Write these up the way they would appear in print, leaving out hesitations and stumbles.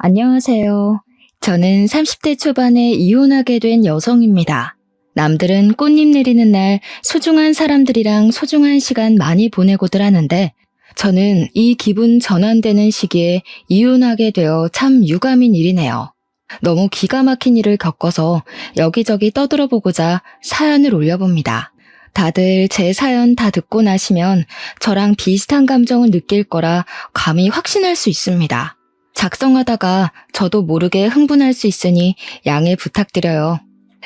안녕하세요. 저는 30대 초반에 이혼하게 된 여성입니다. 남들은 꽃잎 내리는 날 소중한 사람들이랑 소중한 시간 많이 보내고들 하는데 저는 이 기분 전환되는 시기에 이혼하게 되어 참 유감인 일이네요. 너무 기가 막힌 일을 겪어서 여기저기 떠들어보고자 사연을 올려봅니다. 다들 제 사연 다 듣고 나시면 저랑 비슷한 감정을 느낄 거라 감히 확신할 수 있습니다. 작성하다가 저도 모르게 흥분할 수 있으니 양해 부탁드려요.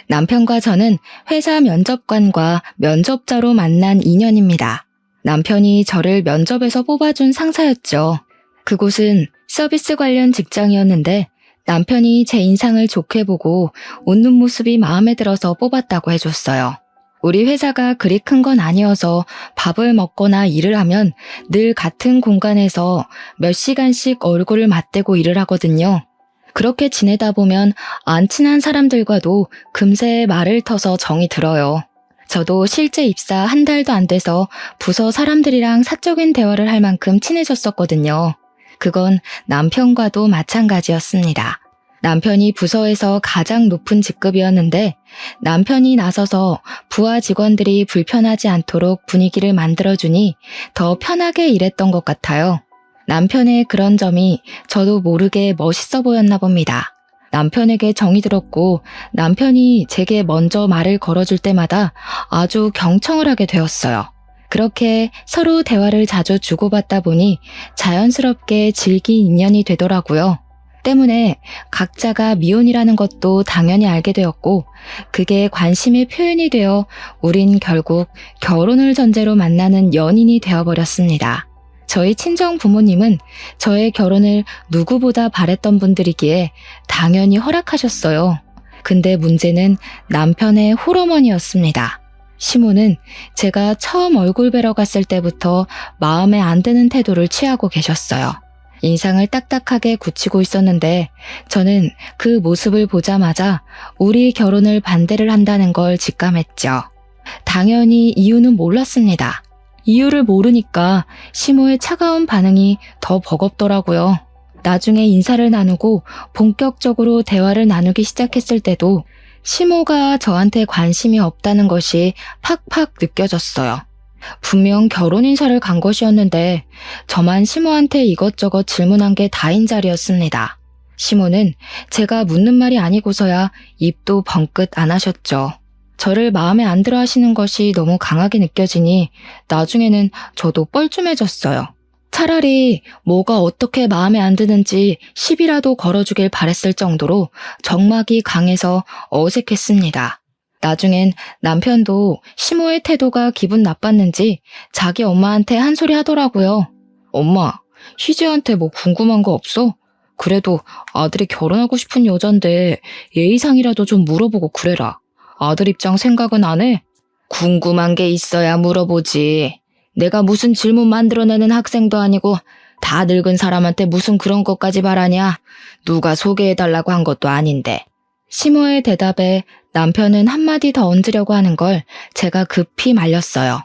남편과 저는 회사 면접관과 면접자로 만난 인연입니다. 남편이 저를 면접에서 뽑아준 상사였죠. 그곳은 서비스 관련 직장이었는데 남편이 제 인상을 좋게 보고 웃는 모습이 마음에 들어서 뽑았다고 해줬어요. 우리 회사가 그리 큰 건 아니어서 밥을 먹거나 일을 하면 늘 같은 공간에서 몇 시간씩 얼굴을 맞대고 일을 하거든요. 그렇게 지내다 보면 안 친한 사람들과도 금세 말을 터서 정이 들어요. 저도 실제 입사 한 달도 안 돼서 부서 사람들이랑 사적인 대화를 할 만큼 친해졌었거든요. 그건 남편과도 마찬가지였습니다. 남편이 부서에서 가장 높은 직급이었는데 남편이 나서서 부하 직원들이 불편하지 않도록 분위기를 만들어주니 더 편하게 일했던 것 같아요. 남편의 그런 점이 저도 모르게 멋있어 보였나 봅니다. 남편에게 정이 들었고 남편이 제게 먼저 말을 걸어줄 때마다 아주 경청을 하게 되었어요. 그렇게 서로 대화를 자주 주고받다 보니 자연스럽게 질긴 인연이 되더라고요. 때문에 각자가 미혼이라는 것도 당연히 알게 되었고 그게 관심의 표현이 되어 우린 결국 결혼을 전제로 만나는 연인이 되어버렸습니다. 저희 친정 부모님은 저의 결혼을 누구보다 바랬던 분들이기에 당연히 허락하셨어요. 근데 문제는 남편의 홀어머니였습니다. 시모는 제가 처음 얼굴 뵈러 갔을 때부터 마음에 안 드는 태도를 취하고 계셨어요. 인상을 딱딱하게 굳히고 있었는데 저는 그 모습을 보자마자 우리 결혼을 반대를 한다는 걸 직감했죠. 당연히 이유는 몰랐습니다. 이유를 모르니까 시모의 차가운 반응이 더 버겁더라고요. 나중에 인사를 나누고 본격적으로 대화를 나누기 시작했을 때도 시모가 저한테 관심이 없다는 것이 팍팍 느껴졌어요. 분명 결혼 인사를 간 것이었는데 저만 시모한테 이것저것 질문한 게 다인 자리였습니다. 시모는 제가 묻는 말이 아니고서야 입도 벙긋 안 하셨죠. 저를 마음에 안 들어 하시는 것이 너무 강하게 느껴지니 나중에는 저도 뻘쭘해졌어요. 차라리 뭐가 어떻게 마음에 안 드는지 시비라도 걸어주길 바랬을 정도로 적막이 강해서 어색했습니다. 나중엔 남편도 시모의 태도가 기분 나빴는지 자기 엄마한테 한 소리 하더라고요. 엄마, 희재한테 뭐 궁금한 거 없어? 그래도 아들이 결혼하고 싶은 여잔데 예의상이라도 좀 물어보고 그래라. 아들 입장 생각은 안 해? 궁금한 게 있어야 물어보지. 내가 무슨 질문 만들어내는 학생도 아니고 다 늙은 사람한테 무슨 그런 것까지 바라냐? 누가 소개해달라고 한 것도 아닌데. 시모의 대답에 남편은 한마디 더 얹으려고 하는 걸 제가 급히 말렸어요.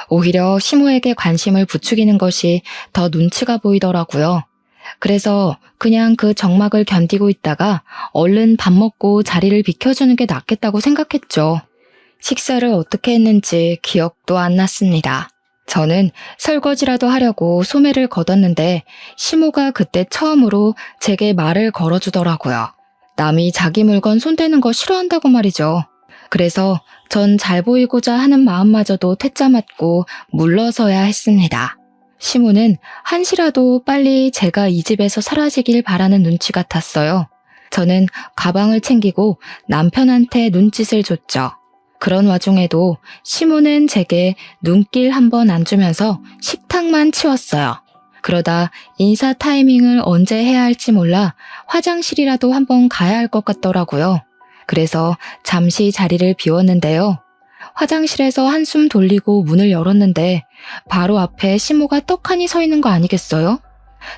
오히려 시모에게 관심을 부추기는 것이 더 눈치가 보이더라고요. 그래서 그냥 그 적막을 견디고 있다가 얼른 밥 먹고 자리를 비켜주는 게 낫겠다고 생각했죠. 식사를 어떻게 했는지 기억도 안 났습니다. 저는 설거지라도 하려고 소매를 걷었는데 시모가 그때 처음으로 제게 말을 걸어주더라고요. 남이 자기 물건 손대는 거 싫어한다고 말이죠. 그래서 전 잘 보이고자 하는 마음마저도 퇴짜 맞고 물러서야 했습니다. 시모는 한시라도 빨리 제가 이 집에서 사라지길 바라는 눈치 같았어요. 저는 가방을 챙기고 남편한테 눈짓을 줬죠. 그런 와중에도 시모는 제게 눈길 한번 안 주면서 식탁만 치웠어요. 그러다 인사 타이밍을 언제 해야 할지 몰라 화장실이라도 한번 가야 할 것 같더라고요. 그래서 잠시 자리를 비웠는데요. 화장실에서 한숨 돌리고 문을 열었는데 바로 앞에 시모가 떡하니 서 있는 거 아니겠어요?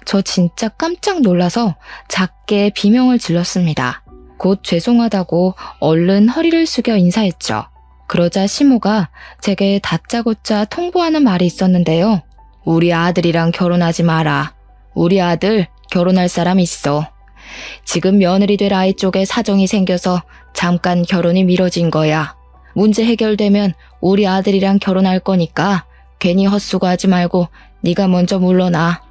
저 진짜 깜짝 놀라서 작게 비명을 질렀습니다. 곧 죄송하다고 얼른 허리를 숙여 인사했죠. 그러자 시모가 제게 다짜고짜 통보하는 말이 있었는데요. 우리 아들이랑 결혼하지 마라. 우리 아들 결혼할 사람 있어. 지금 며느리 될 아이 쪽에 사정이 생겨서 잠깐 결혼이 미뤄진 거야. 문제 해결되면 우리 아들이랑 결혼할 거니까 괜히 헛수고하지 말고 네가 먼저 물러나.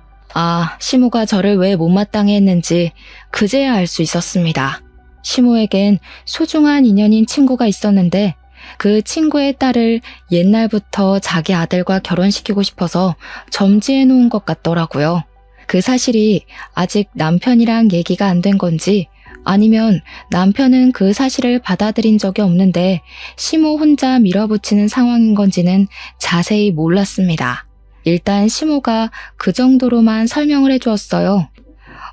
시모가 저를 왜 못마땅해 했는지 그제야 알 수 있었습니다. 시모에겐 소중한 인연인 친구가 있었는데 그 친구의 딸을 옛날부터 자기 아들과 결혼시키고 싶어서 점지해 놓은 것 같더라고요. 그 사실이 아직 남편이랑 얘기가 안 된 건지 아니면 남편은 그 사실을 받아들인 적이 없는데 시모 혼자 밀어붙이는 상황인 건지는 자세히 몰랐습니다. 일단 시모가 그 정도로만 설명을 해주었어요.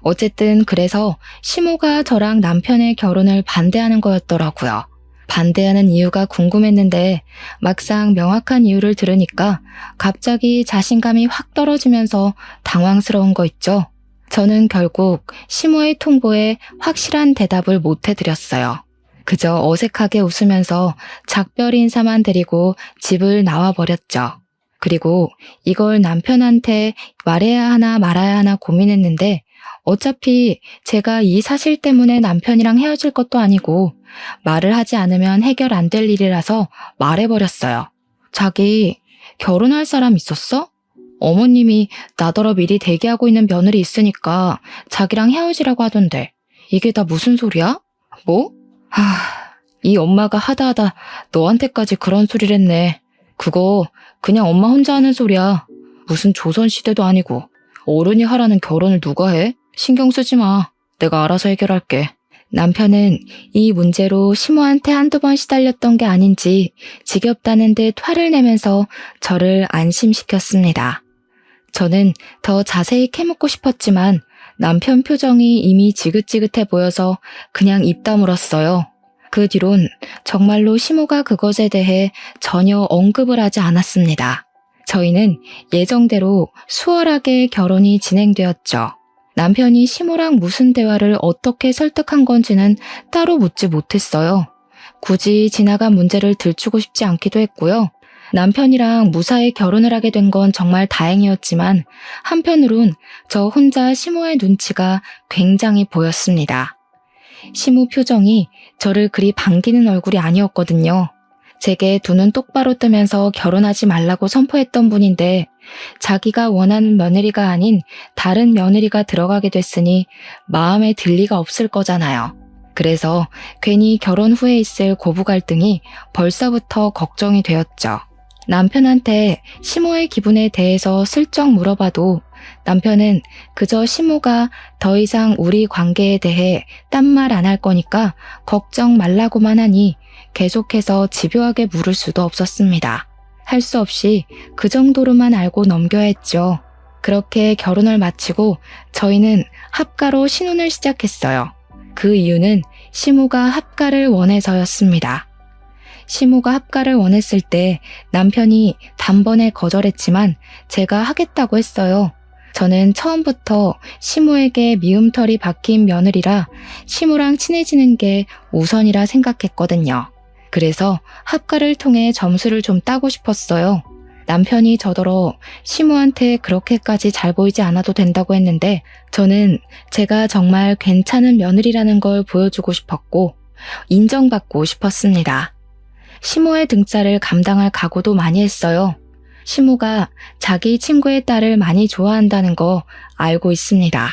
어쨌든 그래서 시모가 저랑 남편의 결혼을 반대하는 거였더라고요. 반대하는 이유가 궁금했는데 막상 명확한 이유를 들으니까 갑자기 자신감이 확 떨어지면서 당황스러운 거 있죠. 저는 결국 시모의 통보에 확실한 대답을 못 해드렸어요. 그저 어색하게 웃으면서 작별 인사만 드리고 집을 나와버렸죠. 그리고 이걸 남편한테 말해야 하나 말아야 하나 고민했는데 어차피 제가 이 사실 때문에 남편이랑 헤어질 것도 아니고 말을 하지 않으면 해결 안 될 일이라서 말해버렸어요. 자기 결혼할 사람 있었어? 어머님이 나더러 미리 대기하고 있는 며느리 있으니까 자기랑 헤어지라고 하던데 이게 다 무슨 소리야? 뭐? 이 엄마가 하다하다 너한테까지 그런 소리를 했네. 그거 그냥 엄마 혼자 하는 소리야. 무슨 조선시대도 아니고 어른이 하라는 결혼을 누가 해? 신경 쓰지 마. 내가 알아서 해결할게. 남편은 이 문제로 시모한테 한두 번 시달렸던 게 아닌지 지겹다는 듯 화를 내면서 저를 안심시켰습니다. 저는 더 자세히 캐묻고 싶었지만 남편 표정이 이미 지긋지긋해 보여서 그냥 입 다물었어요. 그 뒤론 정말로 시모가 그것에 대해 전혀 언급을 하지 않았습니다. 저희는 예정대로 수월하게 결혼이 진행되었죠. 남편이 시모랑 무슨 대화를 어떻게 설득한 건지는 따로 묻지 못했어요. 굳이 지나간 문제를 들추고 싶지 않기도 했고요. 남편이랑 무사히 결혼을 하게 된 건 정말 다행이었지만 한편으론 저 혼자 시모의 눈치가 굉장히 보였습니다. 시모 표정이 저를 그리 반기는 얼굴이 아니었거든요. 제게 두 눈 똑바로 뜨면서 결혼하지 말라고 선포했던 분인데 자기가 원하는 며느리가 아닌 다른 며느리가 들어가게 됐으니 마음에 들 리가 없을 거잖아요. 그래서 괜히 결혼 후에 있을 고부 갈등이 벌써부터 걱정이 되었죠. 남편한테 시모의 기분에 대해서 슬쩍 물어봐도 남편은 그저 시모가 더 이상 우리 관계에 대해 딴 말 안 할 거니까 걱정 말라고만 하니 계속해서 집요하게 물을 수도 없었습니다. 할 수 없이 그 정도로만 알고 넘겨야 했죠. 그렇게 결혼을 마치고 저희는 합가로 신혼을 시작했어요. 그 이유는 시모가 합가를 원해서였습니다. 시모가 합가를 원했을 때 남편이 단번에 거절했지만 제가 하겠다고 했어요. 저는 처음부터 시모에게 미움털이 박힌 며느리라 시모랑 친해지는 게 우선이라 생각했거든요. 그래서 합가를 통해 점수를 좀 따고 싶었어요. 남편이 저더러 시모한테 그렇게까지 잘 보이지 않아도 된다고 했는데 저는 제가 정말 괜찮은 며느리라는 걸 보여주고 싶었고 인정받고 싶었습니다. 시모의 등짝을 감당할 각오도 많이 했어요. 시모가 자기 친구의 딸을 많이 좋아한다는 거 알고 있습니다.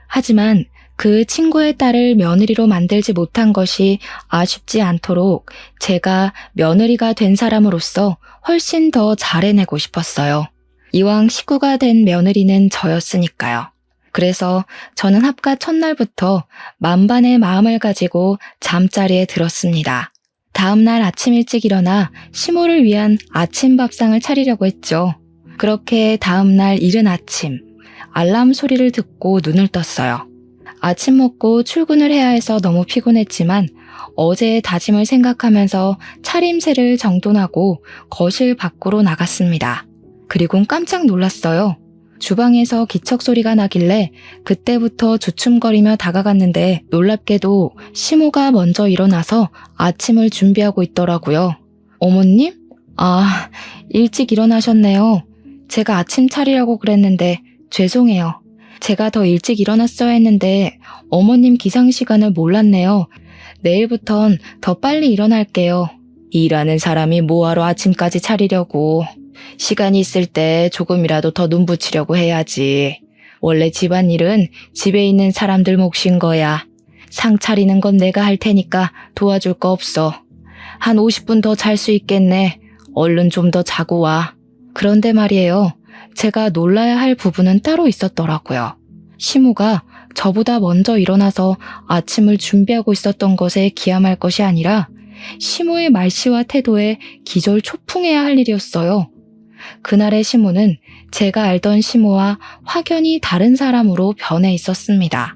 하지만 그 친구의 딸을 며느리로 만들지 못한 것이 아쉽지 않도록 제가 며느리가 된 사람으로서 훨씬 더 잘해내고 싶었어요. 이왕 식구가 된 며느리는 저였으니까요. 그래서 저는 합가 첫날부터 만반의 마음을 가지고 잠자리에 들었습니다. 다음 날 아침 일찍 일어나 시모를 위한 아침 밥상을 차리려고 했죠. 그렇게 다음 날 이른 아침 알람 소리를 듣고 눈을 떴어요. 아침 먹고 출근을 해야 해서 너무 피곤했지만 어제의 다짐을 생각하면서 차림새를 정돈하고 거실 밖으로 나갔습니다. 그리곤 깜짝 놀랐어요. 주방에서 기척 소리가 나길래 그때부터 주춤거리며 다가갔는데 놀랍게도 시모가 먼저 일어나서 아침을 준비하고 있더라고요. 어머님? 일찍 일어나셨네요. 제가 아침 차리라고 그랬는데 죄송해요. 제가 더 일찍 일어났어야 했는데 어머님 기상 시간을 몰랐네요. 내일부턴 더 빨리 일어날게요. 일하는 사람이 뭐하러 아침까지 차리려고. 시간이 있을 때 조금이라도 더 눈붙이려고 해야지. 원래 집안일은 집에 있는 사람들 몫인 거야. 상 차리는 건 내가 할 테니까 도와줄 거 없어. 한 50분 더 잘 수 있겠네. 얼른 좀 더 자고 와. 그런데 말이에요. 제가 놀라야 할 부분은 따로 있었더라고요. 시모가 저보다 먼저 일어나서 아침을 준비하고 있었던 것에 기함할 것이 아니라 시모의 말씨와 태도에 기절초풍해야 할 일이었어요. 그날의 시모는 제가 알던 시모와 확연히 다른 사람으로 변해 있었습니다.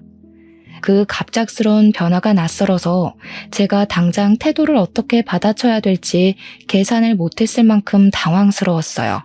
그 갑작스러운 변화가 낯설어서 제가 당장 태도를 어떻게 받아쳐야 될지 계산을 못했을 만큼 당황스러웠어요.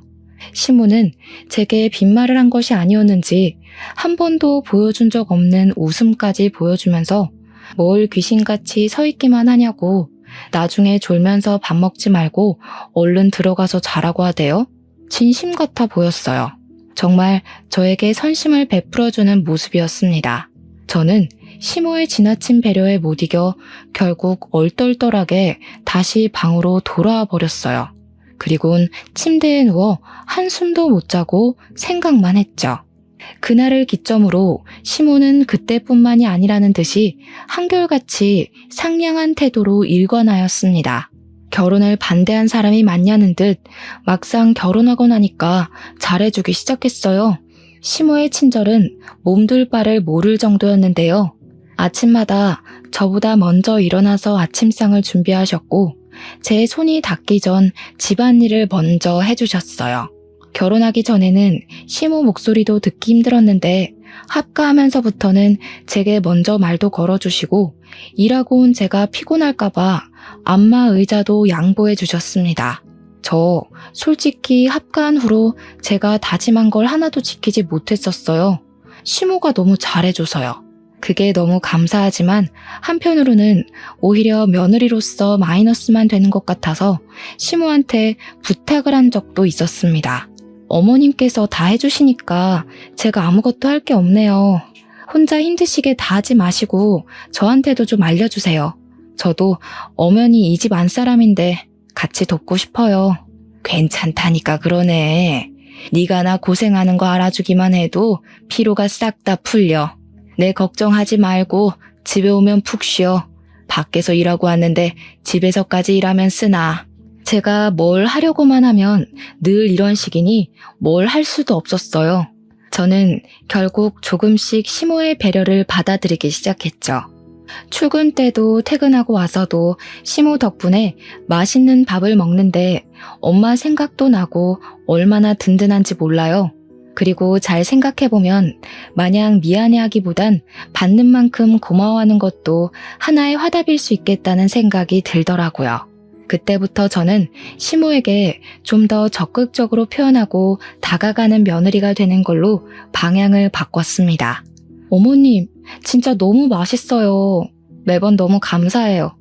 시모는 제게 빈말을 한 것이 아니었는지 한 번도 보여준 적 없는 웃음까지 보여주면서 뭘 귀신같이 서 있기만 하냐고, 나중에 졸면서 밥 먹지 말고 얼른 들어가서 자라고 하대요. 진심 같아 보였어요. 정말 저에게 선심을 베풀어주는 모습이었습니다. 저는 시모의 지나친 배려에 못 이겨 결국 얼떨떨하게 다시 방으로 돌아와 버렸어요. 그리곤 침대에 누워 한숨도 못 자고 생각만 했죠. 그날을 기점으로 시모는 그때뿐만이 아니라는 듯이 한결같이 상냥한 태도로 일관하였습니다. 결혼을 반대한 사람이 많냐는 듯 막상 결혼하고 나니까 잘해주기 시작했어요. 시모의 친절은 몸둘 바를 모를 정도였는데요. 아침마다 저보다 먼저 일어나서 아침상을 준비하셨고 제 손이 닿기 전 집안일을 먼저 해주셨어요. 결혼하기 전에는 시모 목소리도 듣기 힘들었는데 합가하면서부터는 제게 먼저 말도 걸어주시고 일하고 온 제가 피곤할까봐 안마 의자도 양보해 주셨습니다. 저 솔직히 합가한 후로 제가 다짐한 걸 하나도 지키지 못했었어요. 시모가 너무 잘해줘서요. 그게 너무 감사하지만 한편으로는 오히려 며느리로서 마이너스만 되는 것 같아서 시모한테 부탁을 한 적도 있었습니다. 어머님께서 다 해주시니까 제가 아무것도 할 게 없네요. 혼자 힘드시게 다 하지 마시고 저한테도 좀 알려주세요. 저도 엄연히 이 집 안사람인데 같이 돕고 싶어요. 괜찮다니까 그러네. 네가 나 고생하는 거 알아주기만 해도 피로가 싹 다 풀려. 내 걱정하지 말고 집에 오면 푹 쉬어. 밖에서 일하고 왔는데 집에서까지 일하면 쓰나. 제가 뭘 하려고만 하면 늘 이런 식이니 뭘 할 수도 없었어요. 저는 결국 조금씩 시모의 배려를 받아들이기 시작했죠. 출근 때도 퇴근하고 와서도 시모 덕분에 맛있는 밥을 먹는데 엄마 생각도 나고 얼마나 든든한지 몰라요. 그리고 잘 생각해보면 마냥 미안해하기보단 받는 만큼 고마워하는 것도 하나의 화답일 수 있겠다는 생각이 들더라고요. 그때부터 저는 시모에게 좀 더 적극적으로 표현하고 다가가는 며느리가 되는 걸로 방향을 바꿨습니다. 어머님, 진짜 너무 맛있어요. 매번 너무 감사해요.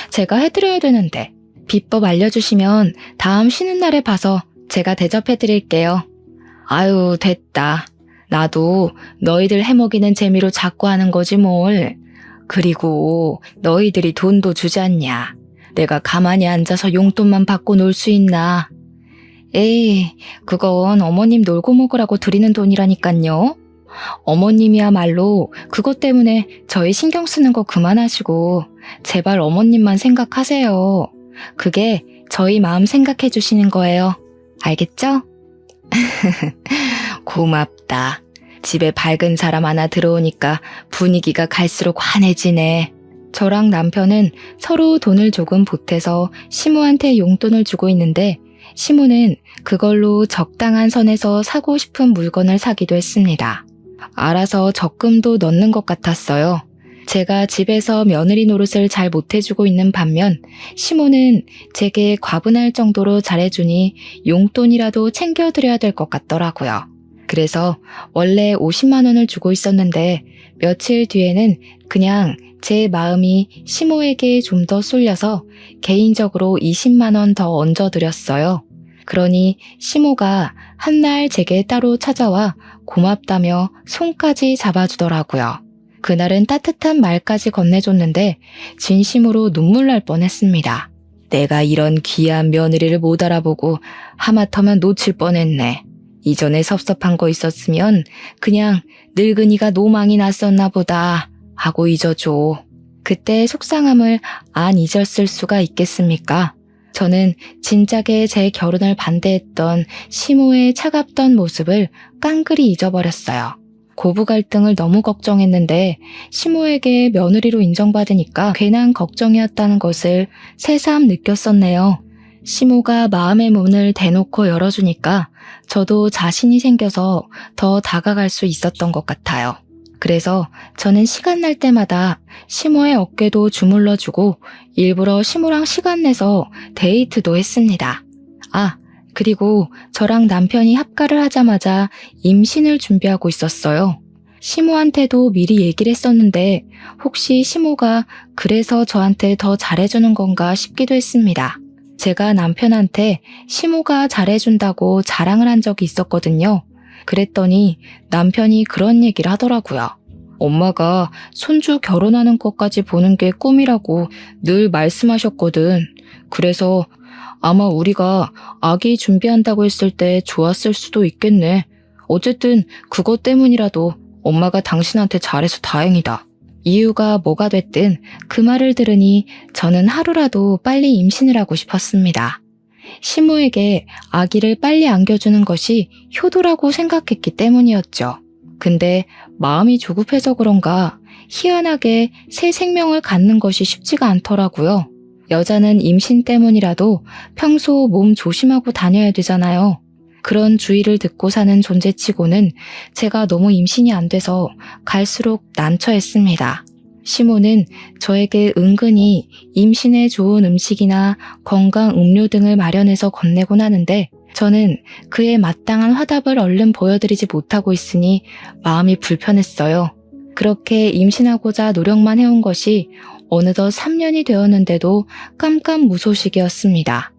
제가 해드려야 되는데 비법 알려주시면 다음 쉬는 날에 봐서 제가 대접해드릴게요. 아유, 됐다. 나도 너희들 해먹이는 재미로 자꾸 하는 거지 뭘. 그리고 너희들이 돈도 주지 않냐. 내가 가만히 앉아서 용돈만 받고 놀 수 있나. 에이, 그건 어머님 놀고 먹으라고 드리는 돈이라니깐요. 어머님이야말로 그것 때문에 저희 신경 쓰는 거 그만하시고 제발 어머님만 생각하세요. 그게 저희 마음 생각해 주시는 거예요. 알겠죠? 고맙다. 집에 밝은 사람 하나 들어오니까 분위기가 갈수록 환해지네. 저랑 남편은 서로 돈을 조금 보태서 시모한테 용돈을 주고 있는데 시모는 그걸로 적당한 선에서 사고 싶은 물건을 사기도 했습니다. 알아서 적금도 넣는 것 같았어요. 제가 집에서 며느리 노릇을 잘 못해주고 있는 반면 시모는 제게 과분할 정도로 잘해주니 용돈이라도 챙겨드려야 될 것 같더라고요. 그래서 원래 50만 원을 주고 있었는데 며칠 뒤에는 그냥 제 마음이 시모에게 좀 더 쏠려서 개인적으로 20만 원 더 얹어드렸어요. 그러니 시모가 한날 제게 따로 찾아와 고맙다며 손까지 잡아주더라고요. 그날은 따뜻한 말까지 건네줬는데 진심으로 눈물 날 뻔했습니다. 내가 이런 귀한 며느리를 못 알아보고 하마터면 놓칠 뻔했네. 이전에 섭섭한 거 있었으면 그냥 늙은이가 노망이 났었나 보다 하고 잊어줘. 그때 속상함을 안 잊었을 수가 있겠습니까? 저는 진작에 제 결혼을 반대했던 시모의 차갑던 모습을 깡그리 잊어버렸어요. 고부 갈등을 너무 걱정했는데 시모에게 며느리로 인정받으니까 괜한 걱정이었다는 것을 새삼 느꼈었네요. 시모가 마음의 문을 대놓고 열어주니까 저도 자신이 생겨서 더 다가갈 수 있었던 것 같아요. 그래서 저는 시간 날 때마다 시모의 어깨도 주물러주고 일부러 시모랑 시간 내서 데이트도 했습니다. 그리고 저랑 남편이 합가를 하자마자 임신을 준비하고 있었어요. 시모한테도 미리 얘기를 했었는데 혹시 시모가 그래서 저한테 더 잘해주는 건가 싶기도 했습니다. 제가 남편한테 시모가 잘해준다고 자랑을 한 적이 있었거든요. 그랬더니 남편이 그런 얘기를 하더라고요. 엄마가 손주 결혼하는 것까지 보는 게 꿈이라고 늘 말씀하셨거든. 그래서 아마 우리가 아기 준비한다고 했을 때 좋았을 수도 있겠네. 어쨌든 그것 때문이라도 엄마가 당신한테 잘해서 다행이다. 이유가 뭐가 됐든 그 말을 들으니 저는 하루라도 빨리 임신을 하고 싶었습니다. 시모에게 아기를 빨리 안겨주는 것이 효도라고 생각했기 때문이었죠. 근데 마음이 조급해서 그런가 희한하게 새 생명을 갖는 것이 쉽지가 않더라고요. 여자는 임신 때문이라도 평소 몸 조심하고 다녀야 되잖아요. 그런 주의를 듣고 사는 존재치고는 제가 너무 임신이 안 돼서 갈수록 난처했습니다. 시모는 저에게 은근히 임신에 좋은 음식이나 건강 음료 등을 마련해서 건네곤 하는데 저는 그에 마땅한 화답을 얼른 보여드리지 못하고 있으니 마음이 불편했어요. 그렇게 임신하고자 노력만 해온 것이 어느덧 3년이 되었는데도 깜깜무소식이었습니다.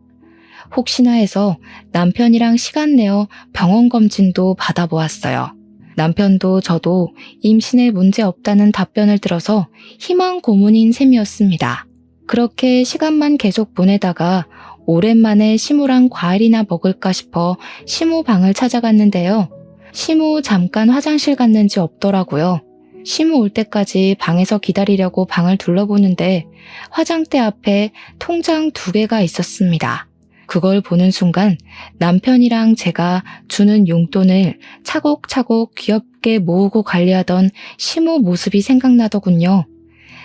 혹시나 해서 남편이랑 시간 내어 병원 검진도 받아보았어요. 남편도 저도 임신에 문제 없다는 답변을 들어서 희망 고문인 셈이었습니다. 그렇게 시간만 계속 보내다가 오랜만에 시모랑 과일이나 먹을까 싶어 시모 방을 찾아갔는데요. 시모 잠깐 화장실 갔는지 없더라고요. 시모 올 때까지 방에서 기다리려고 방을 둘러보는데 화장대 앞에 통장 2개가 있었습니다. 그걸 보는 순간 남편이랑 제가 주는 용돈을 차곡차곡 귀엽게 모으고 관리하던 시모 모습이 생각나더군요.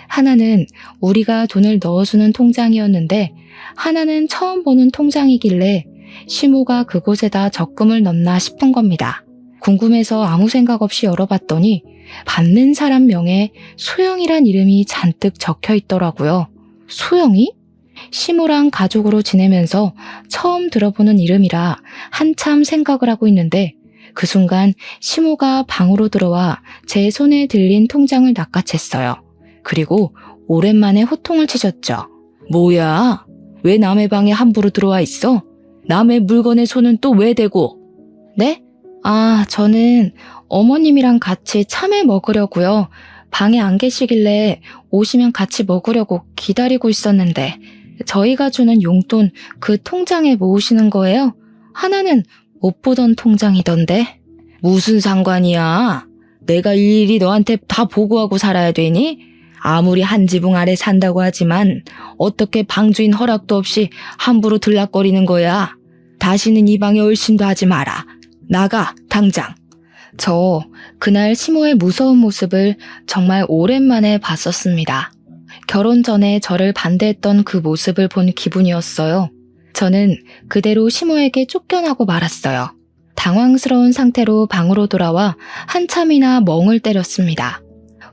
하나는 우리가 돈을 넣어주는 통장이었는데 하나는 처음 보는 통장이길래 시모가 그곳에다 적금을 넣나 싶은 겁니다. 궁금해서 아무 생각 없이 열어봤더니 받는 사람 명에 소영이란 이름이 잔뜩 적혀 있더라고요. 소영이? 시모랑 가족으로 지내면서 처음 들어보는 이름이라 한참 생각을 하고 있는데 그 순간 시모가 방으로 들어와 제 손에 들린 통장을 낚아챘어요. 그리고 오랜만에 호통을 치셨죠. 뭐야? 왜 남의 방에 함부로 들어와 있어? 남의 물건에 손은 또 왜 대고? 네? 저는 어머님이랑 같이 참외 먹으려고요. 방에 안 계시길래 오시면 같이 먹으려고 기다리고 있었는데 저희가 주는 용돈 그 통장에 모으시는 거예요? 하나는 못 보던 통장이던데. 무슨 상관이야? 내가 일일이 너한테 다 보고하고 살아야 되니? 아무리 한 지붕 아래 산다고 하지만 어떻게 방주인 허락도 없이 함부로 들락거리는 거야? 다시는 이 방에 얼씬도 하지 마라. 나가, 당장. 저 그날 시모의 무서운 모습을 정말 오랜만에 봤었습니다. 결혼 전에 저를 반대했던 그 모습을 본 기분이었어요. 저는 그대로 시모에게 쫓겨나고 말았어요. 당황스러운 상태로 방으로 돌아와 한참이나 멍을 때렸습니다.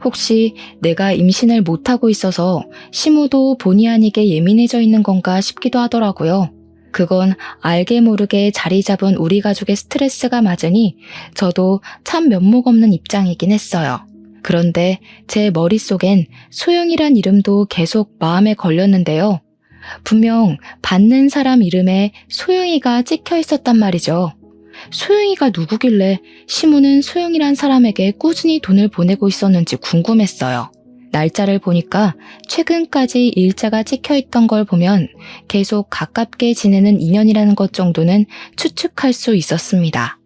혹시 내가 임신을 못하고 있어서 시모도 본의 아니게 예민해져 있는 건가 싶기도 하더라고요. 그건 알게 모르게 자리 잡은 우리 가족의 스트레스가 맞으니 저도 참 면목 없는 입장이긴 했어요. 그런데 제 머릿속엔 소영이란 이름도 계속 마음에 걸렸는데요. 분명 받는 사람 이름에 소영이가 찍혀 있었단 말이죠. 소영이가 누구길래 시모는 소영이란 사람에게 꾸준히 돈을 보내고 있었는지 궁금했어요. 날짜를 보니까 최근까지 일자가 찍혀 있던 걸 보면 계속 가깝게 지내는 인연이라는 것 정도는 추측할 수 있었습니다.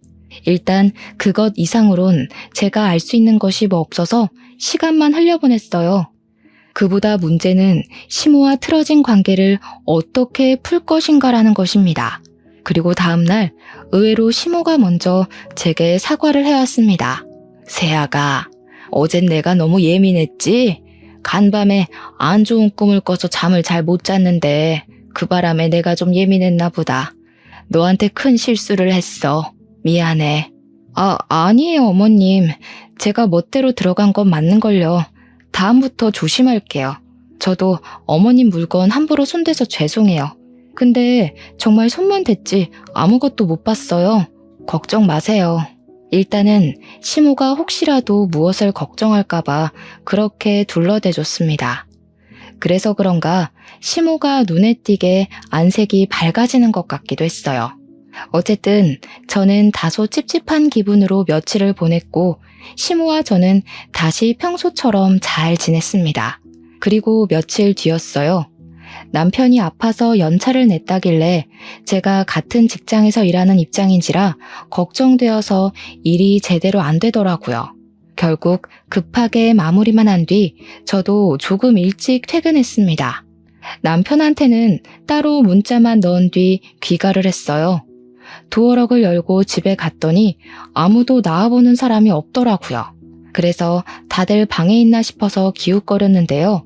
일단 그것 이상으론 제가 알 수 있는 것이 뭐 없어서 시간만 흘려보냈어요. 그보다 문제는 시모와 틀어진 관계를 어떻게 풀 것인가라는 것입니다. 그리고 다음날 의외로 시모가 먼저 제게 사과를 해왔습니다. 세아가, 어젠 내가 너무 예민했지? 간밤에 안 좋은 꿈을 꿔서 잠을 잘 못 잤는데 그 바람에 내가 좀 예민했나 보다. 너한테 큰 실수를 했어. 미안해. 아니에요, 어머님. 제가 멋대로 들어간 건 맞는걸요. 다음부터 조심할게요. 저도 어머님 물건 함부로 손대서 죄송해요. 근데 정말 손만 댔지 아무것도 못 봤어요. 걱정 마세요. 일단은 시모가 혹시라도 무엇을 걱정할까봐 그렇게 둘러대줬습니다. 그래서 그런가 시모가 눈에 띄게 안색이 밝아지는 것 같기도 했어요. 어쨌든 저는 다소 찝찝한 기분으로 며칠을 보냈고 시모와 저는 다시 평소처럼 잘 지냈습니다. 그리고 며칠 뒤였어요. 남편이 아파서 연차를 냈다길래 제가 같은 직장에서 일하는 입장인지라 걱정되어서 일이 제대로 안 되더라고요. 결국 급하게 마무리만 한 뒤 저도 조금 일찍 퇴근했습니다. 남편한테는 따로 문자만 넣은 뒤 귀가를 했어요. 도어락을 열고 집에 갔더니 아무도 나와보는 사람이 없더라고요. 그래서 다들 방에 있나 싶어서 기웃거렸는데요.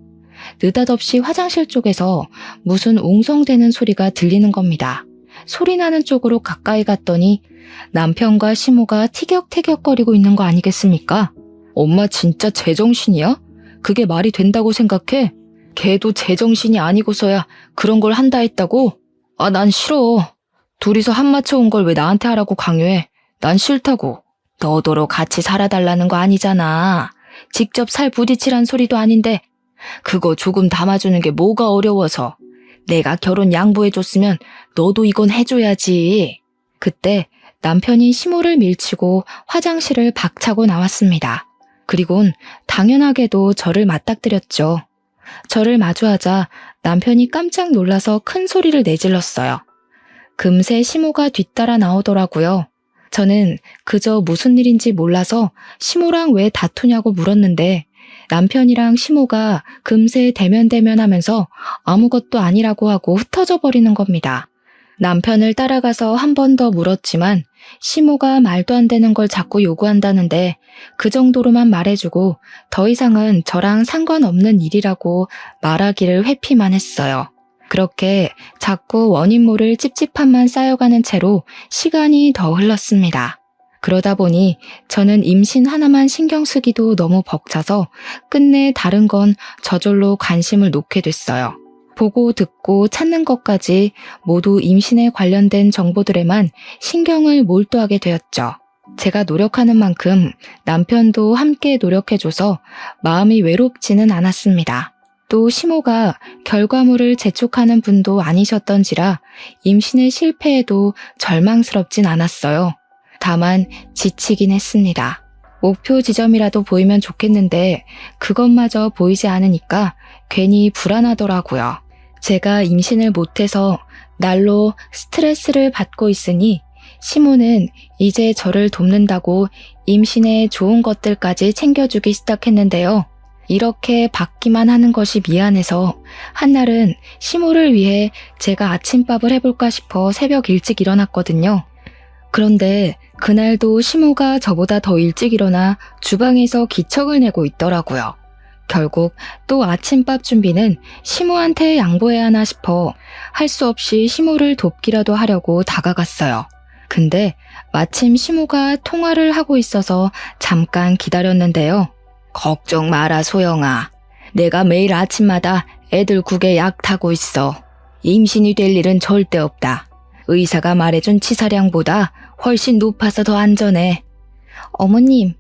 느닷없이 화장실 쪽에서 무슨 웅성대는 소리가 들리는 겁니다. 소리 나는 쪽으로 가까이 갔더니 남편과 시모가 티격태격거리고 있는 거 아니겠습니까? 엄마 진짜 제정신이야? 그게 말이 된다고 생각해? 걔도 제정신이 아니고서야 그런 걸 한다 했다고? 난 싫어. 둘이서 한 맞춰 온 걸 왜 나한테 하라고 강요해? 난 싫다고. 너더러 같이 살아달라는 거 아니잖아. 직접 살 부딪히란 소리도 아닌데 그거 조금 담아주는 게 뭐가 어려워서. 내가 결혼 양보해줬으면 너도 이건 해줘야지. 그때 남편이 시모를 밀치고 화장실을 박차고 나왔습니다. 그리곤 당연하게도 저를 맞닥뜨렸죠. 저를 마주하자 남편이 깜짝 놀라서 큰 소리를 내질렀어요. 금세 시모가 뒤따라 나오더라고요. 저는 그저 무슨 일인지 몰라서 시모랑 왜 다투냐고 물었는데 남편이랑 시모가 금세 대면대면하면서 아무것도 아니라고 하고 흩어져 버리는 겁니다. 남편을 따라가서 한 번 더 물었지만 시모가 말도 안 되는 걸 자꾸 요구한다는데 그 정도로만 말해주고 더 이상은 저랑 상관없는 일이라고 말하기를 회피만 했어요. 그렇게 자꾸 원인 모를 찝찝함만 쌓여가는 채로 시간이 더 흘렀습니다. 그러다 보니 저는 임신 하나만 신경 쓰기도 너무 벅차서 끝내 다른 건 저절로 관심을 놓게 됐어요. 보고 듣고 찾는 것까지 모두 임신에 관련된 정보들에만 신경을 몰두하게 되었죠. 제가 노력하는 만큼 남편도 함께 노력해줘서 마음이 외롭지는 않았습니다. 또 시모가 결과물을 재촉하는 분도 아니셨던지라 임신의 실패에도 절망스럽진 않았어요. 다만 지치긴 했습니다. 목표 지점이라도 보이면 좋겠는데 그것마저 보이지 않으니까 괜히 불안하더라고요. 제가 임신을 못해서 날로 스트레스를 받고 있으니 시모는 이제 저를 돕는다고 임신에 좋은 것들까지 챙겨주기 시작했는데요. 이렇게 받기만 하는 것이 미안해서 한날은 시모를 위해 제가 아침밥을 해볼까 싶어 새벽 일찍 일어났거든요. 그런데 그날도 시모가 저보다 더 일찍 일어나 주방에서 기척을 내고 있더라고요. 결국 또 아침밥 준비는 시모한테 양보해야 하나 싶어 할 수 없이 시모를 돕기라도 하려고 다가갔어요. 근데 마침 시모가 통화를 하고 있어서 잠깐 기다렸는데요. 걱정 마라 소영아. 내가 매일 아침마다 애들 국에 약 타고 있어. 임신이 될 일은 절대 없다. 의사가 말해준 치사량보다 훨씬 높아서 더 안전해. 어머님,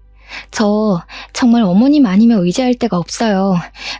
저 정말 어머님 아니면 의지할 데가 없어요.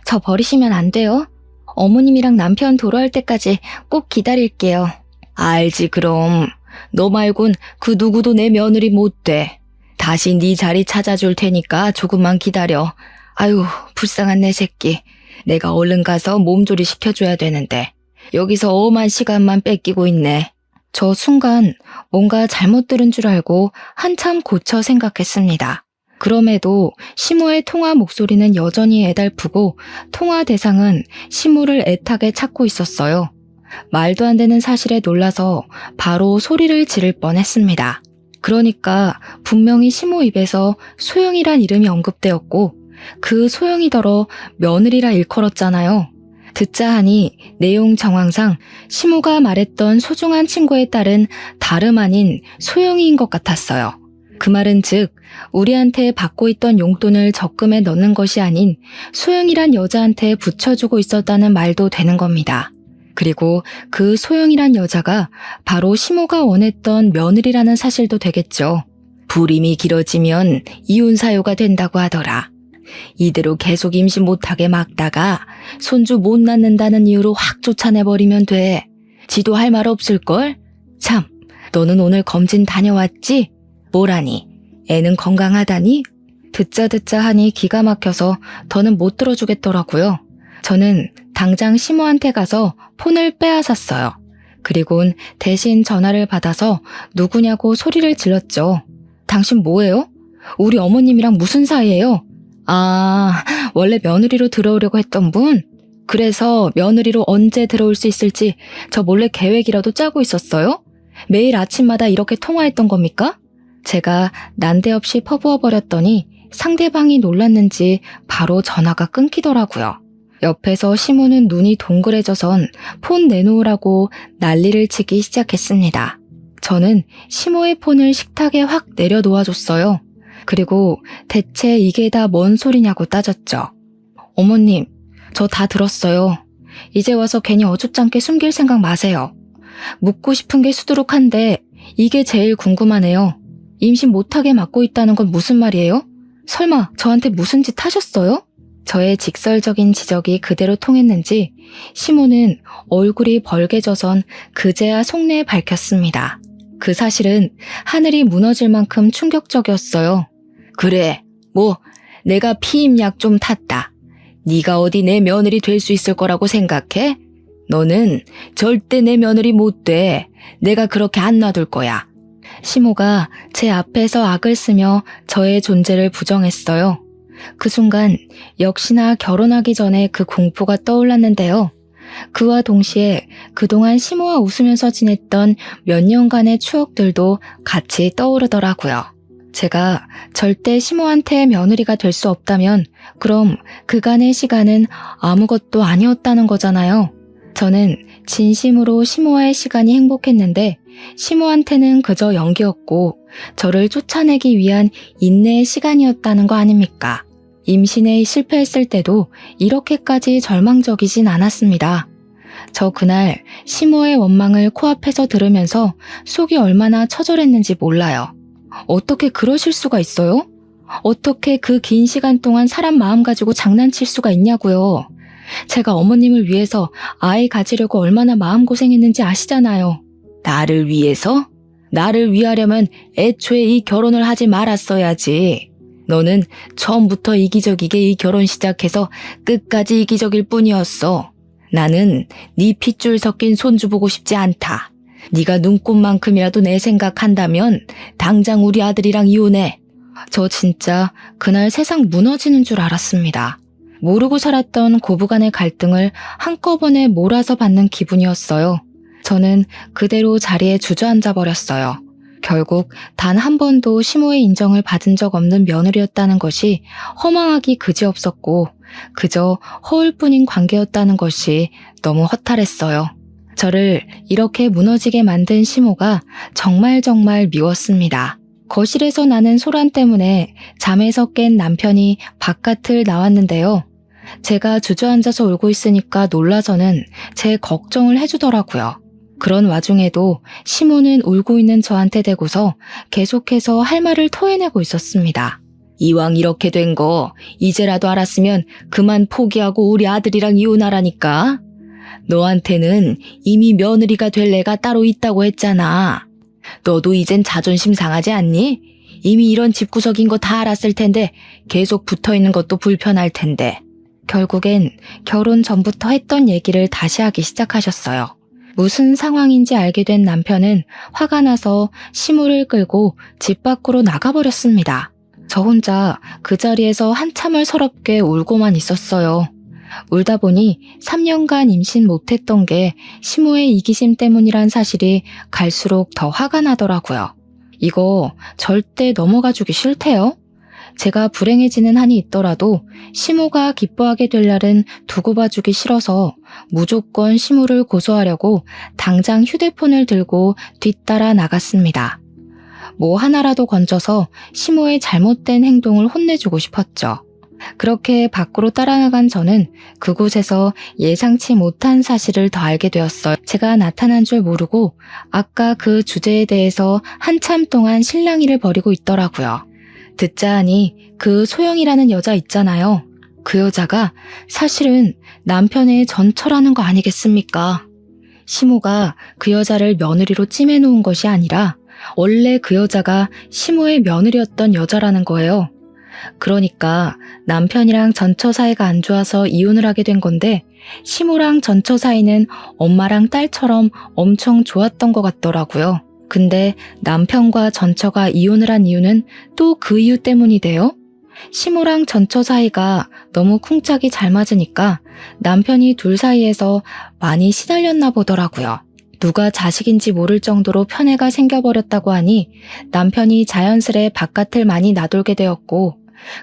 저 버리시면 안 돼요? 어머님이랑 남편 돌아올 때까지 꼭 기다릴게요. 알지 그럼. 너 말곤 그 누구도 내 며느리 못 돼. 다시 네 자리 찾아줄 테니까 조금만 기다려. 아유, 불쌍한 내 새끼. 내가 얼른 가서 몸조리 시켜줘야 되는데 여기서 엄한 시간만 뺏기고 있네. 저 순간 뭔가 잘못 들은 줄 알고 한참 고쳐 생각했습니다. 그럼에도 시모의 통화 목소리는 여전히 애달프고 통화 대상은 시모를 애타게 찾고 있었어요. 말도 안 되는 사실에 놀라서 바로 소리를 지를 뻔했습니다. 그러니까 분명히 시모 입에서 소영이란 이름이 언급되었고 그 소영이더러 며느리라 일컬었잖아요. 듣자 하니 내용 정황상 시모가 말했던 소중한 친구의 딸은 다름 아닌 소영이인 것 같았어요. 그 말은 즉 우리한테 받고 있던 용돈을 적금에 넣는 것이 아닌 소영이란 여자한테 붙여주고 있었다는 말도 되는 겁니다. 그리고 그 소영이란 여자가 바로 시모가 원했던 며느리라는 사실도 되겠죠. 불임이 길어지면 이혼 사유가 된다고 하더라. 이대로 계속 임시 못하게 막다가 손주 못 낳는다는 이유로 확 쫓아내버리면 돼. 지도 할 말 없을걸? 참, 너는 오늘 검진 다녀왔지? 뭐라니? 애는 건강하다니? 듣자 하니 기가 막혀서 더는 못 들어주겠더라고요. 저는 당장 시모한테 가서 폰을 빼앗았어요. 그리곤 대신 전화를 받아서 누구냐고 소리를 질렀죠. 당신 뭐예요? 우리 어머님이랑 무슨 사이예요? 아, 원래 며느리로 들어오려고 했던 분? 그래서 며느리로 언제 들어올 수 있을지 저 몰래 계획이라도 짜고 있었어요? 매일 아침마다 이렇게 통화했던 겁니까? 제가 난데없이 퍼부어버렸더니 상대방이 놀랐는지 바로 전화가 끊기더라고요. 옆에서 시모는 눈이 동그래져선 폰 내놓으라고 난리를 치기 시작했습니다. 저는 시모의 폰을 식탁에 확 내려놓아줬어요. 그리고 대체 이게 다 뭔 소리냐고 따졌죠. 어머님, 저 다 들었어요. 이제 와서 괜히 어줍잖게 숨길 생각 마세요. 묻고 싶은 게 수두룩한데 이게 제일 궁금하네요. 임신 못하게 막고 있다는 건 무슨 말이에요? 설마 저한테 무슨 짓 하셨어요? 저의 직설적인 지적이 그대로 통했는지 시모는 얼굴이 벌개져선 그제야 속내 밝혔습니다. 그 사실은 하늘이 무너질 만큼 충격적이었어요. 그래, 뭐 내가 피임약 좀 탔다. 네가 어디 내 며느리 될 수 있을 거라고 생각해? 너는 절대 내 며느리 못 돼. 내가 그렇게 안 놔둘 거야. 시모가 제 앞에서 악을 쓰며 저의 존재를 부정했어요. 그 순간 역시나 결혼하기 전에 그 공포가 떠올랐는데요. 그와 동시에 그동안 시모와 웃으면서 지냈던 몇 년간의 추억들도 같이 떠오르더라고요. 제가 절대 시모한테 며느리가 될 수 없다면 그럼 그간의 시간은 아무것도 아니었다는 거잖아요. 저는 진심으로 시모와의 시간이 행복했는데 시모한테는 그저 연기였고 저를 쫓아내기 위한 인내의 시간이었다는 거 아닙니까? 임신에 실패했을 때도 이렇게까지 절망적이진 않았습니다. 저 그날 시모의 원망을 코앞에서 들으면서 속이 얼마나 처절했는지 몰라요. 어떻게 그러실 수가 있어요? 어떻게 그 긴 시간 동안 사람 마음 가지고 장난칠 수가 있냐고요. 제가 어머님을 위해서 아이 가지려고 얼마나 마음고생했는지 아시잖아요. 나를 위해서? 나를 위하려면 애초에 이 결혼을 하지 말았어야지. 너는 처음부터 이기적이게 이 결혼 시작해서 끝까지 이기적일 뿐이었어. 나는 네 핏줄 섞인 손주 보고 싶지 않다. 네가 눈꽃만큼이라도 내 생각한다면 당장 우리 아들이랑 이혼해. 저 진짜 그날 세상 무너지는 줄 알았습니다. 모르고 살았던 고부간의 갈등을 한꺼번에 몰아서 받는 기분이었어요. 저는 그대로 자리에 주저앉아 버렸어요. 결국 단 한 번도 시모의 인정을 받은 적 없는 며느리였다는 것이 허망하기 그지없었고 그저 허울뿐인 관계였다는 것이 너무 허탈했어요. 저를 이렇게 무너지게 만든 시모가 정말 미웠습니다. 거실에서 나는 소란 때문에 잠에서 깬 남편이 바깥을 나왔는데요. 제가 주저앉아서 울고 있으니까 놀라서는 제 걱정을 해주더라고요. 그런 와중에도 시모는 울고 있는 저한테 대고서 계속해서 할 말을 토해내고 있었습니다. 이왕 이렇게 된 거 이제라도 알았으면 그만 포기하고 우리 아들이랑 이혼하라니까. 너한테는 이미 며느리가 될 애가 따로 있다고 했잖아. 너도 이젠 자존심 상하지 않니? 이미 이런 집구석인 거 다 알았을 텐데 계속 붙어있는 것도 불편할 텐데. 결국엔 결혼 전부터 했던 얘기를 다시 하기 시작하셨어요. 무슨 상황인지 알게 된 남편은 화가 나서 시무를 끌고 집 밖으로 나가버렸습니다. 저 혼자 그 자리에서 한참을 서럽게 울고만 있었어요. 울다 보니 3년간 임신 못했던 게 시무의 이기심 때문이란 사실이 갈수록 더 화가 나더라고요. 이거 절대 넘어가주기 싫대요. 제가 불행해지는 한이 있더라도 시무가 기뻐하게 될 날은 두고 봐주기 싫어서 무조건 시무를 고소하려고 당장 휴대폰을 들고 뒤따라 나갔습니다. 뭐 하나라도 건져서 시무의 잘못된 행동을 혼내주고 싶었죠. 그렇게 밖으로 따라나간 저는 그곳에서 예상치 못한 사실을 더 알게 되었어요. 제가 나타난 줄 모르고 아까 그 주제에 대해서 한참 동안 실랑이를 벌이고 있더라고요. 듣자 하니 그 소영이라는 여자 있잖아요. 그 여자가 사실은 남편의 전처라는 거 아니겠습니까? 시모가 그 여자를 며느리로 찜해놓은 것이 아니라 원래 그 여자가 시모의 며느리였던 여자라는 거예요. 그러니까 남편이랑 전처 사이가 안 좋아서 이혼을 하게 된 건데 시모랑 전처 사이는 엄마랑 딸처럼 엄청 좋았던 것 같더라고요. 근데 남편과 전처가 이혼을 한 이유는 또 그 이유 때문이 돼요? 시모랑 전처 사이가 너무 쿵짝이 잘 맞으니까 남편이 둘 사이에서 많이 시달렸나 보더라고요. 누가 자식인지 모를 정도로 편애가 생겨버렸다고 하니 남편이 자연스레 바깥을 많이 나돌게 되었고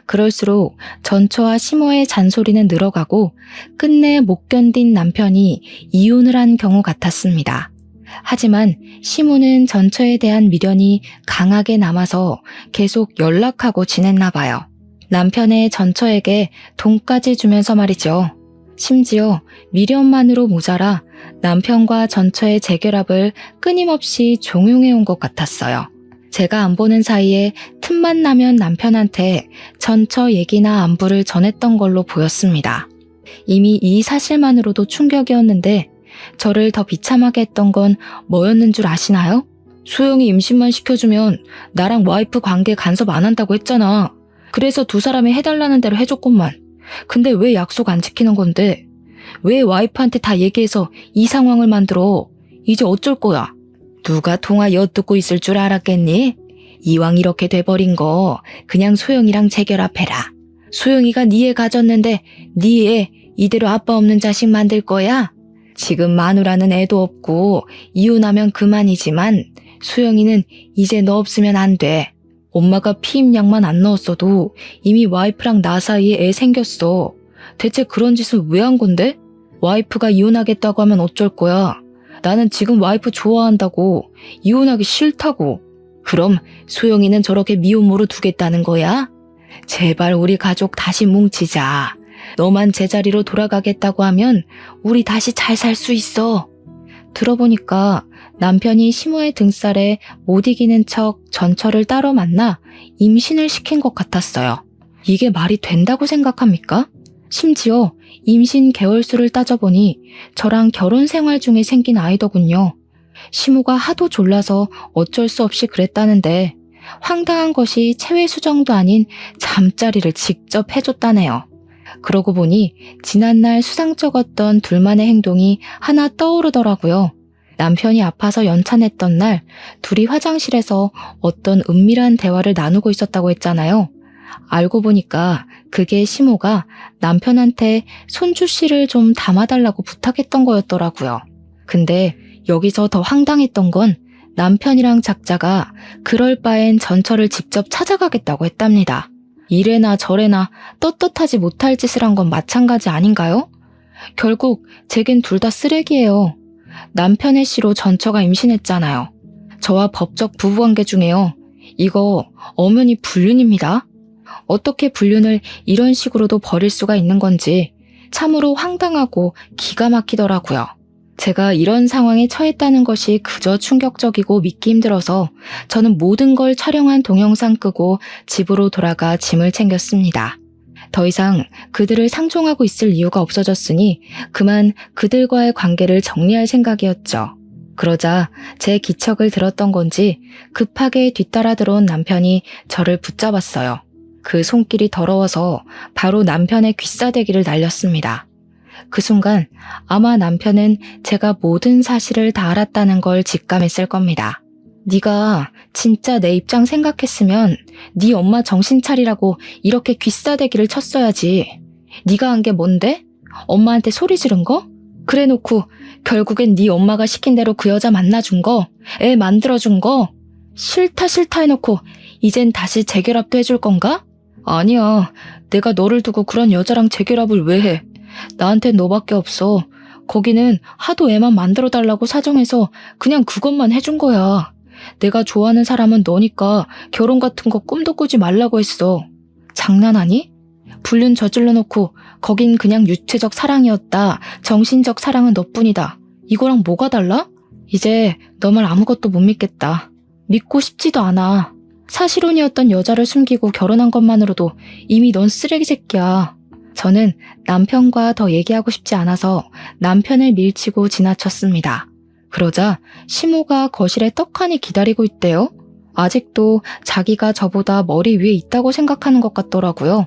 그럴수록 전처와 시모의 잔소리는 늘어가고 끝내 못 견딘 남편이 이혼을 한 경우 같았습니다. 하지만 시모는 전처에 대한 미련이 강하게 남아서 계속 연락하고 지냈나 봐요. 남편의 전처에게 돈까지 주면서 말이죠. 심지어 미련만으로 모자라 남편과 전처의 재결합을 끊임없이 종용해온 것 같았어요. 제가 안 보는 사이에 틈만 나면 남편한테 전처 얘기나 안부를 전했던 걸로 보였습니다. 이미 이 사실만으로도 충격이었는데 저를 더 비참하게 했던 건 뭐였는 줄 아시나요? 소영이 임신만 시켜주면 나랑 와이프 관계 간섭 안 한다고 했잖아. 그래서 두 사람이 해달라는 대로 해줬건만. 근데 왜 약속 안 지키는 건데? 왜 와이프한테 다 얘기해서 이 상황을 만들어? 이제 어쩔 거야? 누가 통화 엿듣고 있을 줄 알았겠니? 이왕 이렇게 돼버린 거 그냥 소영이랑 재결합해라. 소영이가 네 애 가졌는데 네 애 이대로 아빠 없는 자식 만들 거야? 지금 마누라는 애도 없고 이혼하면 그만이지만 소영이는 이제 너 없으면 안 돼. 엄마가 피임약만 안 넣었어도 이미 와이프랑 나 사이에 애 생겼어. 대체 그런 짓을 왜 한 건데? 와이프가 이혼하겠다고 하면 어쩔 거야? 나는 지금 와이프 좋아한다고, 이혼하기 싫다고. 그럼 소영이는 저렇게 미혼모로 두겠다는 거야? 제발 우리 가족 다시 뭉치자. 너만 제자리로 돌아가겠다고 하면 우리 다시 잘 살 수 있어. 들어보니까 남편이 시모의 등살에 못 이기는 척 전처를 따로 만나 임신을 시킨 것 같았어요. 이게 말이 된다고 생각합니까? 심지어 임신 개월수를 따져보니 저랑 결혼 생활 중에 생긴 아이더군요. 시모가 하도 졸라서 어쩔 수 없이 그랬다는데 황당한 것이 체외 수정도 아닌 잠자리를 직접 해줬다네요. 그러고 보니 지난날 수상쩍었던 둘만의 행동이 하나 떠오르더라고요. 남편이 아파서 연찬했던 날 둘이 화장실에서 어떤 은밀한 대화를 나누고 있었다고 했잖아요. 알고 보니까 그게 시모가 남편한테 손주 씨를 좀 담아달라고 부탁했던 거였더라고요. 근데 여기서 더 황당했던 건 남편이랑 작자가 그럴 바엔 전처를 직접 찾아가겠다고 했답니다. 이래나 저래나 떳떳하지 못할 짓을 한 건 마찬가지 아닌가요? 결국 제겐 둘 다 쓰레기예요. 남편의 씨로 전처가 임신했잖아요. 저와 법적 부부관계 중에요. 이거 엄연히 불륜입니다. 어떻게 불륜을 이런 식으로도 벌일 수가 있는 건지 참으로 황당하고 기가 막히더라고요. 제가 이런 상황에 처했다는 것이 그저 충격적이고 믿기 힘들어서 저는 모든 걸 촬영한 동영상 끄고 집으로 돌아가 짐을 챙겼습니다. 더 이상 그들을 상종하고 있을 이유가 없어졌으니 그만 그들과의 관계를 정리할 생각이었죠. 그러자 제 기척을 들었던 건지 급하게 뒤따라 들어온 남편이 저를 붙잡았어요. 그 손길이 더러워서 바로 남편의 귀싸대기를 날렸습니다. 그 순간 아마 남편은 제가 모든 사실을 다 알았다는 걸 직감했을 겁니다. 네가 진짜 내 입장 생각했으면 네 엄마 정신 차리라고 이렇게 귀싸대기를 쳤어야지. 네가 한 게 뭔데? 엄마한테 소리 지른 거? 그래놓고 결국엔 네 엄마가 시킨 대로 그 여자 만나준 거, 애 만들어준 거, 싫다 해놓고 이젠 다시 재결합도 해줄 건가? 아니야, 내가 너를 두고 그런 여자랑 재결합을 왜 해? 나한텐 너밖에 없어. 거기는 하도 애만 만들어달라고 사정해서 그냥 그것만 해준 거야. 내가 좋아하는 사람은 너니까 결혼 같은 거 꿈도 꾸지 말라고 했어. 장난하니? 불륜 저질러 놓고 거긴 그냥 유체적 사랑이었다. 정신적 사랑은 너뿐이다. 이거랑 뭐가 달라? 이제 너 말 아무것도 못 믿겠다. 믿고 싶지도 않아. 사실혼이었던 여자를 숨기고 결혼한 것만으로도 이미 넌 쓰레기 새끼야. 저는 남편과 더 얘기하고 싶지 않아서 남편을 밀치고 지나쳤습니다. 그러자 시모가 거실에 떡하니 기다리고 있대요. 아직도 자기가 저보다 머리 위에 있다고 생각하는 것 같더라고요.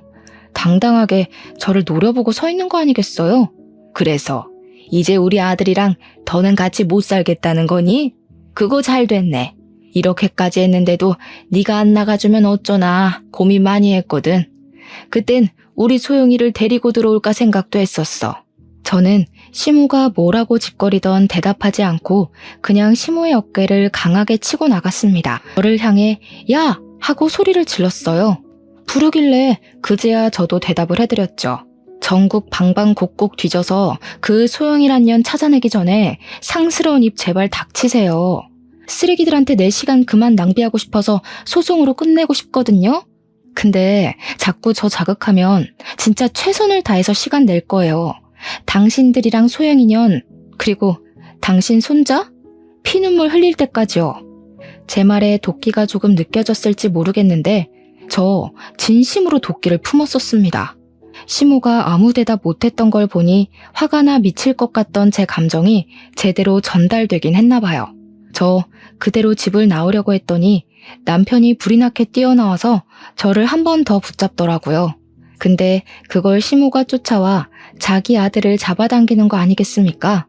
당당하게 저를 노려보고 서 있는 거 아니겠어요? 그래서 이제 우리 아들이랑 더는 같이 못 살겠다는 거니? 그거 잘 됐네. 이렇게까지 했는데도 네가 안 나가주면 어쩌나 고민 많이 했거든. 그땐 우리 소영이를 데리고 들어올까 생각도 했었어. 저는 시모가 뭐라고 짓거리던 대답하지 않고 그냥 시모의 어깨를 강하게 치고 나갔습니다. 저를 향해 야! 하고 소리를 질렀어요. 부르길래 그제야 저도 대답을 해드렸죠. 전국 방방곡곡 뒤져서 그 소영이란 년 찾아내기 전에 상스러운 입 제발 닥치세요. 쓰레기들한테 내 시간 그만 낭비하고 싶어서 소송으로 끝내고 싶거든요. 근데 자꾸 저 자극하면 진짜 최선을 다해서 시간 낼 거예요. 당신들이랑 소영이년 그리고 당신 손자? 피눈물 흘릴 때까지요. 제 말에 도끼가 조금 느껴졌을지 모르겠는데 저 진심으로 도끼를 품었었습니다. 시모가 아무 대답 못했던 걸 보니 화가 나 미칠 것 같던 제 감정이 제대로 전달되긴 했나 봐요. 저 그대로 집을 나오려고 했더니 남편이 불이 나게 뛰어나와서 저를 한 번 더 붙잡더라고요. 근데 그걸 시모가 쫓아와 자기 아들을 잡아당기는 거 아니겠습니까?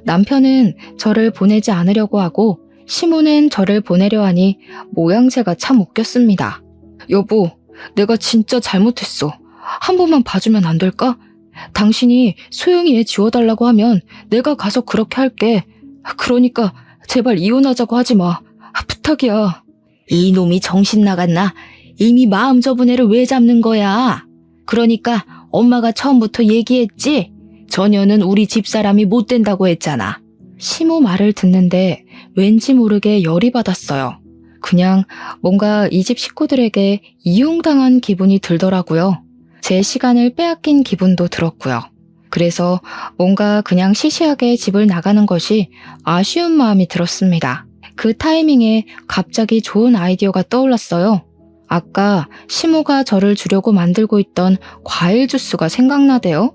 남편은 저를 보내지 않으려고 하고 시모는 저를 보내려 하니 모양새가 참 웃겼습니다. 여보, 내가 진짜 잘못했어. 한 번만 봐주면 안 될까? 당신이 소영이 애 지워달라고 하면 내가 가서 그렇게 할게. 그러니까 제발 이혼하자고 하지 마. 부탁이야. 이놈이 정신 나갔나? 이미 마음 접은 애를 왜 잡는 거야? 그러니까 엄마가 처음부터 얘기했지? 저녀는 우리 집사람이 못 된다고 했잖아. 시모 말을 듣는데 왠지 모르게 열이 받았어요. 그냥 뭔가 이 집 식구들에게 이용당한 기분이 들더라고요. 제 시간을 빼앗긴 기분도 들었고요. 그래서 뭔가 그냥 시시하게 집을 나가는 것이 아쉬운 마음이 들었습니다. 그 타이밍에 갑자기 좋은 아이디어가 떠올랐어요. 아까 시모가 저를 주려고 만들고 있던 과일 주스가 생각나대요.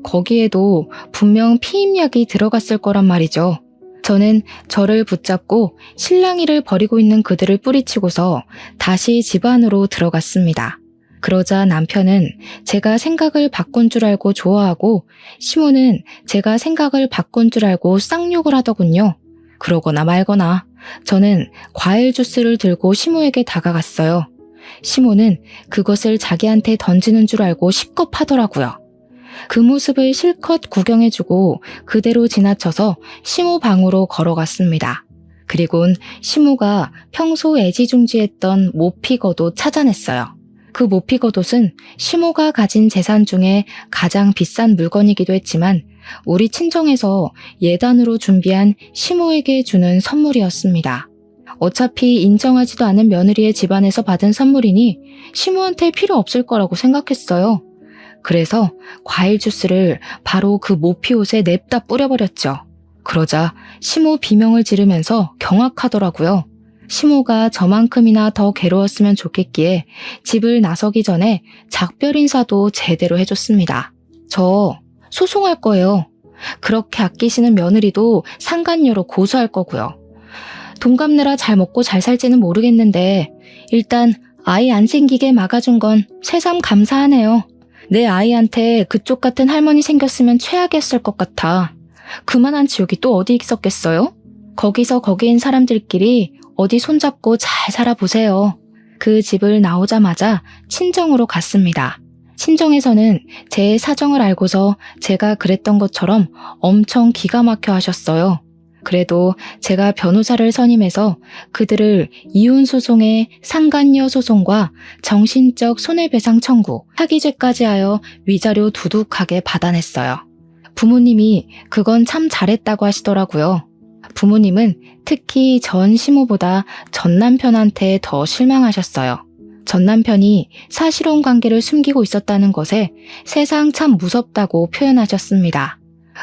거기에도 분명 피임약이 들어갔을 거란 말이죠. 저는 저를 붙잡고 실랑이를 벌이고 있는 그들을 뿌리치고서 다시 집 안으로 들어갔습니다. 그러자 남편은 제가 생각을 바꾼 줄 알고 좋아하고 시모는 제가 생각을 바꾼 줄 알고 쌍욕을 하더군요. 그러거나 말거나 저는 과일 주스를 들고 시모에게 다가갔어요. 시모는 그것을 자기한테 던지는 줄 알고 식겁하더라고요. 그 모습을 실컷 구경해주고 그대로 지나쳐서 시모 방으로 걸어갔습니다. 그리곤 시모가 평소 애지중지했던 모피겉옷 찾아냈어요. 그 모피겉옷은 시모가 가진 재산 중에 가장 비싼 물건이기도 했지만 우리 친정에서 예단으로 준비한 시모에게 주는 선물이었습니다. 어차피 인정하지도 않은 며느리의 집안에서 받은 선물이니 시모한테 필요 없을 거라고 생각했어요. 그래서 과일 주스를 바로 그 모피 옷에 냅다 뿌려버렸죠. 그러자 시모 비명을 지르면서 경악하더라고요. 시모가 저만큼이나 더 괴로웠으면 좋겠기에 집을 나서기 전에 작별 인사도 제대로 해줬습니다. 저 소송할 거예요. 그렇게 아끼시는 며느리도 상간녀로 고소할 거고요. 돈 갚느라 잘 먹고 잘 살지는 모르겠는데 일단 아이 안 생기게 막아준 건 새삼 감사하네요. 내 아이한테 그쪽 같은 할머니 생겼으면 최악이었을 것 같아. 그만한 지옥이 또 어디 있었겠어요? 거기서 거기인 사람들끼리 어디 손잡고 잘 살아보세요. 그 집을 나오자마자 친정으로 갔습니다. 친정에서는 제 사정을 알고서 제가 그랬던 것처럼 엄청 기가 막혀 하셨어요. 그래도 제가 변호사를 선임해서 그들을 이혼소송에 상간녀 소송과 정신적 손해배상 청구, 사기죄까지 하여 위자료 두둑하게 받아냈어요. 부모님이 그건 참 잘했다고 하시더라고요. 부모님은 특히 전 시모보다 전 남편한테 더 실망하셨어요. 전 남편이 사실혼 관계를 숨기고 있었다는 것에 세상 참 무섭다고 표현하셨습니다.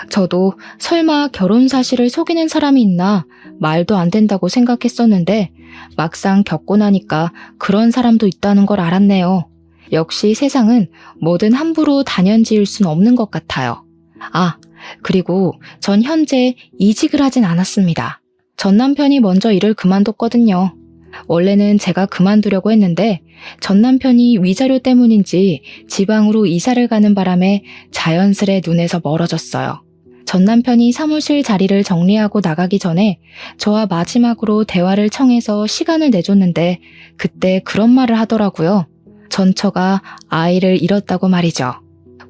저도 설마 결혼 사실을 속이는 사람이 있나 말도 안 된다고 생각했었는데 막상 겪고 나니까 그런 사람도 있다는 걸 알았네요. 역시 세상은 뭐든 함부로 단연지을 순 없는 것 같아요. 그리고 전 현재 이직을 하진 않았습니다. 전 남편이 먼저 일을 그만뒀거든요. 원래는 제가 그만두려고 했는데 전 남편이 위자료 때문인지 지방으로 이사를 가는 바람에 자연스레 눈에서 멀어졌어요. 전 남편이 사무실 자리를 정리하고 나가기 전에 저와 마지막으로 대화를 청해서 시간을 내줬는데 그때 그런 말을 하더라고요. 전처가 아이를 잃었다고 말이죠.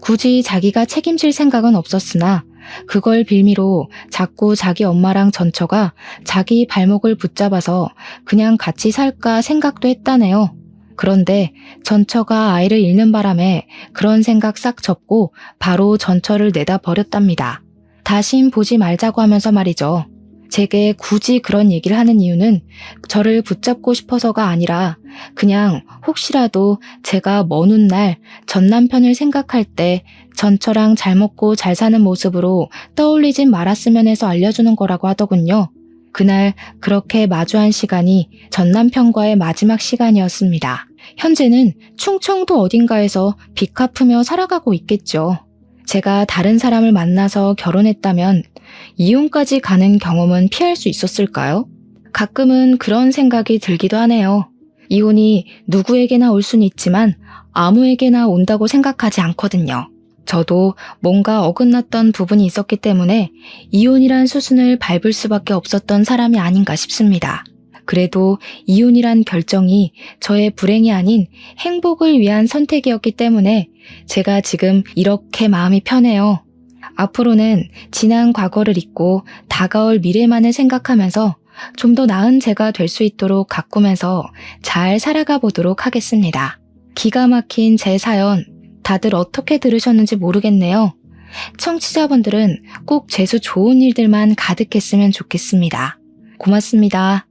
굳이 자기가 책임질 생각은 없었으나 그걸 빌미로 자꾸 자기 엄마랑 전처가 자기 발목을 붙잡아서 그냥 같이 살까 생각도 했다네요. 그런데 전처가 아이를 잃는 바람에 그런 생각 싹 접고 바로 전처를 내다 버렸답니다. 다신 보지 말자고 하면서 말이죠. 제게 굳이 그런 얘기를 하는 이유는 저를 붙잡고 싶어서가 아니라 그냥 혹시라도 제가 먼 훗날 전 남편을 생각할 때 전처랑 잘 먹고 잘 사는 모습으로 떠올리진 말았으면 해서 알려주는 거라고 하더군요. 그날 그렇게 마주한 시간이 전 남편과의 마지막 시간이었습니다. 현재는 충청도 어딘가에서 빚 갚으며 살아가고 있겠죠. 제가 다른 사람을 만나서 결혼했다면 이혼까지 가는 경험은 피할 수 있었을까요? 가끔은 그런 생각이 들기도 하네요. 이혼이 누구에게나 올 수는 있지만 아무에게나 온다고 생각하지 않거든요. 저도 뭔가 어긋났던 부분이 있었기 때문에 이혼이란 수순을 밟을 수밖에 없었던 사람이 아닌가 싶습니다. 그래도 이혼이란 결정이 저의 불행이 아닌 행복을 위한 선택이었기 때문에 제가 지금 이렇게 마음이 편해요. 앞으로는 지난 과거를 잊고 다가올 미래만을 생각하면서 좀 더 나은 제가 될 수 있도록 가꾸면서 잘 살아가 보도록 하겠습니다. 기가 막힌 제 사연 다들 어떻게 들으셨는지 모르겠네요. 청취자분들은 꼭 재수 좋은 일들만 가득했으면 좋겠습니다. 고맙습니다.